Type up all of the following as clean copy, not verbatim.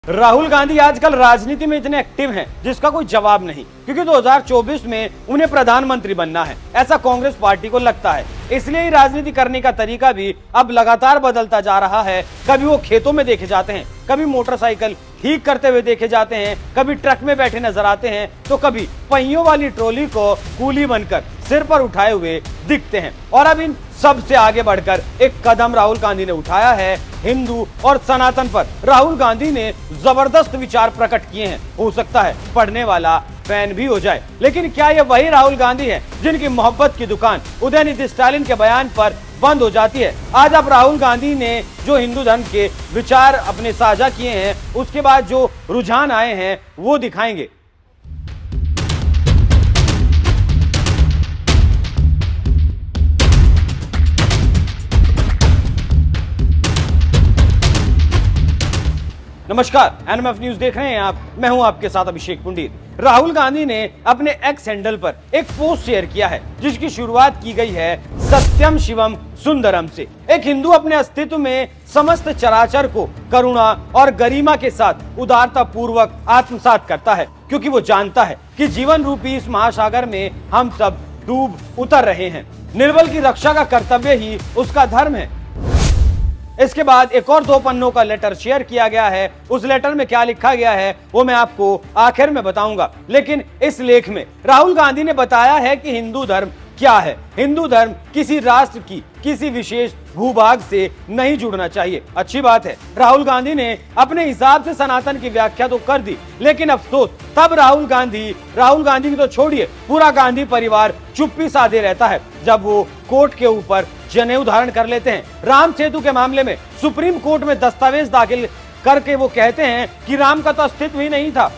राहुल गांधी आजकल राजनीति में इतने एक्टिव हैं जिसका कोई जवाब नहीं, क्योंकि 2024 में उन्हें प्रधानमंत्री बनना है, ऐसा कांग्रेस पार्टी को लगता है। इसलिए ही राजनीति करने का तरीका भी अब लगातार बदलता जा रहा है। कभी वो खेतों में देखे जाते हैं, कभी मोटरसाइकिल ठीक करते हुए देखे जाते हैं, कभी ट्रक में बैठे नजर आते हैं, तो कभी पहियों वाली ट्रॉली को कूली बनकर सिर पर उठाए हुए दिखते हैं। और अब इन सबसे आगे बढ़कर एक कदम राहुल गांधी ने उठाया है हिंदू और सनातन पर। राहुल गांधी ने जबरदस्त विचार प्रकट किए हैं, हो सकता है पढ़ने वाला फैन भी हो जाए। लेकिन क्या ये वही राहुल गांधी है जिनकी मोहब्बत की दुकान उदयनिधि स्टालिन के बयान पर बंद हो जाती है? आज अब राहुल गांधी ने जो हिंदू धर्म के विचार अपने साझा किए हैं, उसके बाद जो रुझान आए हैं वो दिखाएंगे। नमस्कार, एनएमएफ न्यूज देख रहे हैं आप। मैं हूं आपके साथ अभिषेक पुंडीर। राहुल गांधी ने अपने एक्स हैंडल पर एक पोस्ट शेयर किया है जिसकी शुरुआत की गई है सत्यम शिवम सुंदरम से। एक हिंदू अपने अस्तित्व में समस्त चराचर को करुणा और गरिमा के साथ उदारता पूर्वक आत्मसात करता है, क्योंकि वो जानता है कि जीवन रूपी इस महासागर में हम सब डूब उतर रहे हैं। निर्बल की रक्षा का कर्तव्य ही उसका धर्म है। इसके बाद एक और 2 पन्नों का लेटर शेयर किया गया है। उस लेटर में क्या लिखा गया है वो मैं आपको आखिर में बताऊंगा, लेकिन इस लेख में राहुल गांधी ने बताया है कि हिंदू धर्म क्या है। हिंदू धर्म किसी राष्ट्र की किसी विशेष भूभाग से नहीं जुड़ना चाहिए। अच्छी बात है, राहुल गांधी ने अपने हिसाब से सनातन की व्याख्या तो कर दी, लेकिन अफसोस तब राहुल गांधी की तो छोड़िए, पूरा गांधी परिवार चुप्पी साधे रहता है जब वो कोर्ट के ऊपर जनेऊ धारण कर लेते हैं। राम सेतु के मामले में सुप्रीम कोर्ट में दस्तावेज दाखिल करके वो कहते हैं कि राम का तो अस्तित्व ही नहीं था।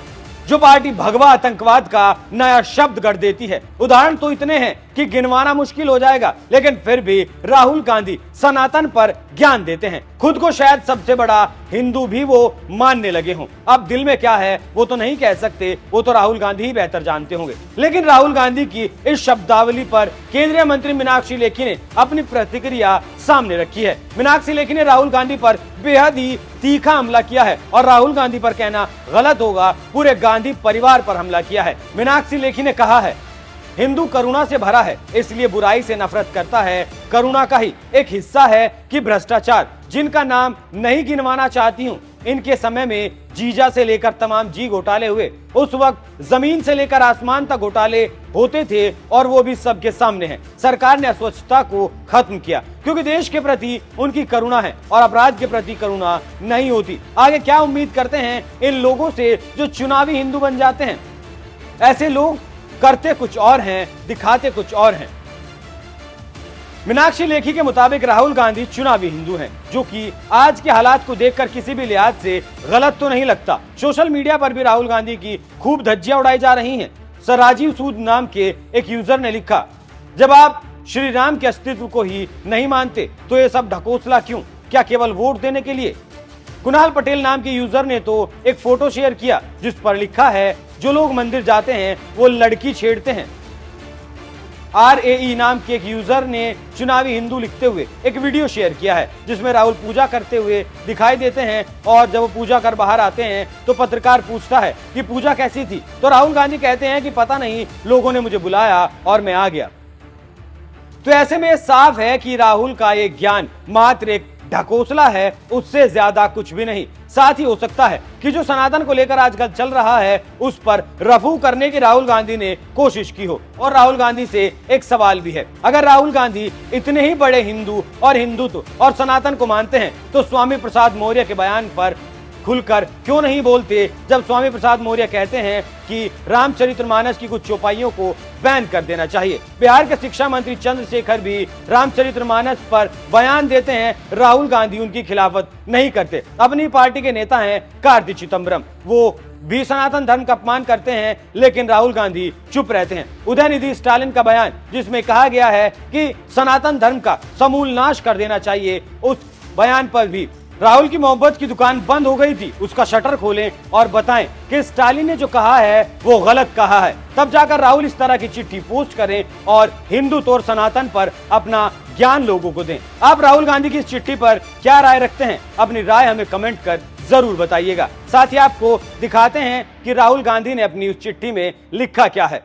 जो पार्टी भगवा आतंकवाद का नया शब्द गढ़ देती है, उदाहरण तो इतने हैं कि गिनवाना मुश्किल हो जाएगा, लेकिन फिर भी राहुल गांधी सनातन पर ज्ञान देते हैं। खुद को शायद सबसे बड़ा हिंदू भी वो मानने लगे हों। अब दिल में क्या है वो तो नहीं कह सकते, वो तो राहुल गांधी ही बेहतर जानते होंगे। लेकिन राहुल गांधी की इस शब्दावली पर केंद्रीय मंत्री मीनाक्षी लेखी ने अपनी प्रतिक्रिया सामने रखी है। मीनाक्षी लेखी ने राहुल गांधी पर बेहद ही तीखा हमला किया है और राहुल गांधी पर कहना गलत होगा, पूरे गांधी परिवार पर हमला किया है। मीनाक्षी लेखी ने कहा है, हिंदू करुणा से भरा है, इसलिए बुराई से नफरत करता है। करुणा का ही एक हिस्सा है कि भ्रष्टाचार, जिनका नाम नहीं गिनवाना चाहती हूँ, इनके समय में जीजा से लेकर तमाम जी घोटाले हुए। उस वक्त जमीन से लेकर आसमान तक घोटाले होते थे और वो भी सबके सामने है। सरकार ने अस्वच्छता को खत्म किया क्योंकि देश के प्रति उनकी करुणा है और अपराध के प्रति करुणा नहीं होती। आगे क्या उम्मीद करते हैं इन लोगों से जो चुनावी हिंदू बन जाते हैं? ऐसे लोग करते कुछ और हैं, दिखाते कुछ और हैं। मीनाक्षी लेखी के मुताबिक राहुल गांधी चुनावी हिंदू हैं, जो कि आज के हालात को देखकर किसी भी लिहाज से गलत तो नहीं लगता। सोशल मीडिया पर भी राहुल गांधी की खूब धज्जियां उड़ाई जा रही हैं। सर राजीव सूद नाम के एक यूजर ने लिखा, जब आप श्री राम के अस्तित्व को ही नहीं मानते तो ये सब ढकोसला क्यों? क्या केवल वोट देने के लिए? कुणाल पटेल नाम के यूजर ने तो एक फोटो शेयर किया जिस पर लिखा है, जो लोग मंदिर जाते हैं वो लड़की छेड़ते हैं। RAE नाम के एक यूजर ने चुनावी हिंदू लिखते हुए एक वीडियो शेयर किया है जिसमें राहुल पूजा करते हुए दिखाई देते हैं और जब वो पूजा कर बाहर आते हैं तो पत्रकार पूछता है कि पूजा कैसी थी, तो राहुल गांधी कहते हैं कि पता नहीं, लोगों ने मुझे बुलाया और मैं आ गया। तो ऐसे में साफ है कि राहुल का ये ज्ञान मात्र एक ढकोसला है, उससे ज्यादा कुछ भी नहीं। साथ ही हो सकता है कि जो सनातन को लेकर आजकल चल रहा है उस पर रफू करने की राहुल गांधी ने कोशिश की हो। और राहुल गांधी से एक सवाल भी है, अगर राहुल गांधी इतने ही बड़े हिंदू और हिंदुत्व और सनातन को मानते हैं तो स्वामी प्रसाद मौर्य के बयान पर खुलकर क्यों नहीं बोलते, जब स्वामी प्रसाद मौर्य कहते हैं कि रामचरितमानस की कुछ चौपाइयों को बैन कर देना चाहिए। बिहार के शिक्षा मंत्री चंद्रशेखर भी रामचरितमानस पर बयान देते हैं, राहुल गांधी उनकी खिलाफत नहीं करते। अपनी पार्टी के नेता हैं कार्ति चिदंबरम, वो भी सनातन धर्म का अपमान करते हैं, लेकिन राहुल गांधी चुप रहते हैं। उदयनिधि स्टालिन का बयान जिसमें कहा गया है कि सनातन धर्म का समूल नाश कर देना चाहिए, उस बयान पर भी राहुल की मोहब्बत की दुकान बंद हो गई थी, उसका शटर खोलें और बताएं कि स्टालिन ने जो कहा है वो गलत कहा है। तब जाकर राहुल इस तरह की चिट्ठी पोस्ट करें और हिंदुत्व और सनातन पर अपना ज्ञान लोगों को दें। आप राहुल गांधी की इस चिट्ठी पर क्या राय रखते हैं? अपनी राय हमें कमेंट कर जरूर बताइएगा। साथ ही आपको दिखाते हैं कि राहुल गांधी ने अपनी उस चिट्ठी में लिखा क्या है।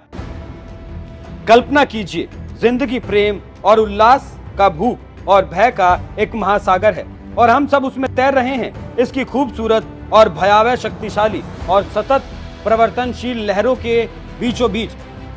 कल्पना कीजिए, जिंदगी प्रेम और उल्लास का, भूख और भय का एक महासागर है और हम सब उसमें तैर रहे हैं। इसकी खूबसूरत और भयावह, शक्तिशाली और सतत परिवर्तनशील लहरों के बीचों बीच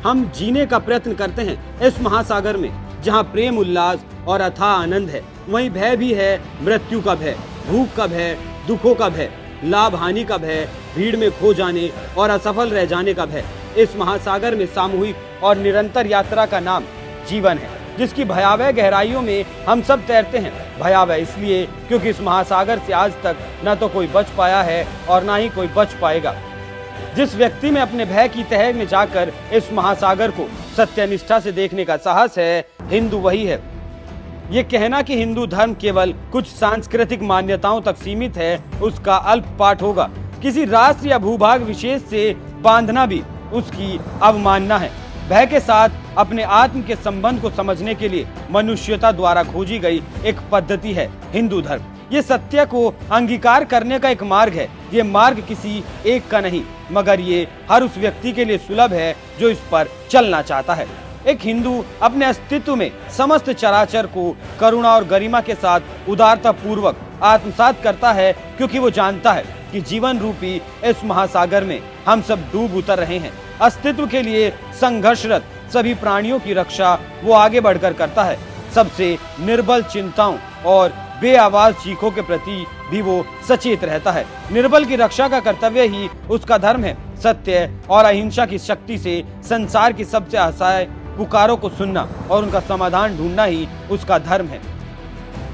हम जीने का प्रयत्न करते हैं। इस महासागर में जहां प्रेम, उल्लास और अथाह आनंद है, वहीं भय भी है, मृत्यु का भय, भूख का भय, दुखों का भय, लाभ हानि का भय, भीड़ में खो जाने और असफल रह जाने का भय। इस महासागर में सामूहिक और निरंतर यात्रा का नाम जीवन है, जिसकी भयावह गहराइयों में हम सब तैरते हैं। भयावह इसलिए क्योंकि इस महासागर से आज तक न तो कोई बच पाया है और ना ही कोई बच पाएगा। जिस व्यक्ति में अपने भय की तह में जाकर इस महासागर को सत्यनिष्ठा से देखने का साहस है, हिंदू वही है। ये कहना कि हिंदू धर्म केवल कुछ सांस्कृतिक मान्यताओं तक सीमित है, उसका अल्प पाठ होगा। किसी राष्ट्र या भूभाग विशेष से बांधना भी उसकी अवमानना है। भय के साथ अपने आत्म के संबंध को समझने के लिए मनुष्यता द्वारा खोजी गई एक पद्धति है हिंदू धर्म। ये सत्य को अंगीकार करने का एक मार्ग है। ये मार्ग किसी एक का नहीं, मगर ये हर उस व्यक्ति के लिए सुलभ है जो इस पर चलना चाहता है। एक हिंदू अपने अस्तित्व में समस्त चराचर को करुणा और गरिमा के साथ उदारता पूर्वक आत्मसात करता है, क्योंकि वो जानता है कि जीवन रूपी इस महासागर में हम सब डूब उतर रहे हैं। अस्तित्व के लिए संघर्षरत सभी प्राणियों की रक्षा वो आगे बढ़कर करता है। सबसे निर्बल चिंताओं और बेआवाज चीखों के प्रति भी वो सचेत रहता है। निर्बल की रक्षा का कर्तव्य ही उसका धर्म है। सत्य और अहिंसा की शक्ति से संसार की सबसे असहाय पुकारों को सुनना और उनका समाधान ढूंढना ही उसका धर्म है।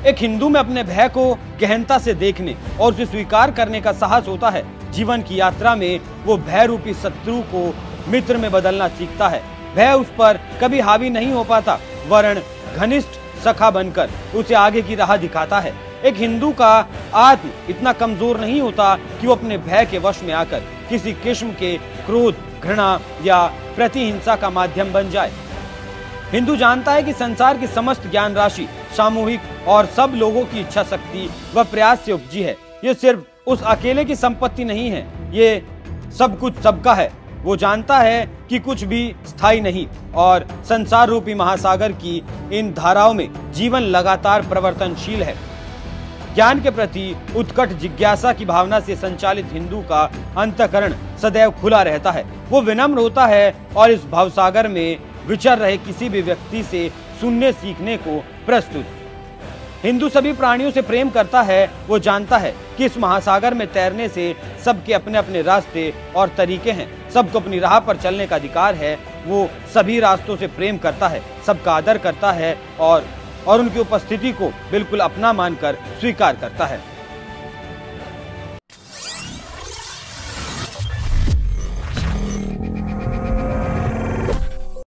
एक हिंदू में अपने भय को गहनता से देखने और उसे स्वीकार करने का साहस होता है। जीवन की यात्रा में वो भय रूपी शत्रु को मित्र में बदलना सीखता है। भय उस पर कभी हावी नहीं हो पाता, वरन घनिष्ठ सखा बनकर उसे आगे की राह दिखाता है। एक हिंदू का आत्म इतना कमजोर नहीं होता कि वो अपने भय के वश में आकर किसी किस्म के क्रोध, घृणा या प्रतिहिंसा का माध्यम बन जाए। हिंदू जानता है कि संसार की समस्त ज्ञान राशि सामूहिक और सब लोगों की इच्छा शक्ति व प्रयास से उपजी है। ये सिर्फ उस अकेले की संपत्ति नहीं है, ये सब कुछ सबका है। वो जानता है कि कुछ भी स्थायी नहीं और संसार रूपी महासागर की इन धाराओं में जीवन लगातार परिवर्तनशील है। ज्ञान के प्रति उत्कट जिज्ञासा की भावना से संचालित हिंदू का अंतःकरण सदैव खुला रहता है। वो विनम्र होता है और इस भवसागर में विचर रहे किसी भी व्यक्ति से सुनने सीखने को प्रस्तुत। हिंदू सभी प्राणियों से प्रेम करता है। वो जानता है कि इस महासागर में तैरने से सबके अपने अपने रास्ते और तरीके हैं। सबको अपनी राह पर चलने का अधिकार है। वो सभी रास्तों से प्रेम करता है, सबका आदर करता है और उनकी उपस्थिति को बिल्कुल अपना मानकर स्वीकार करता है।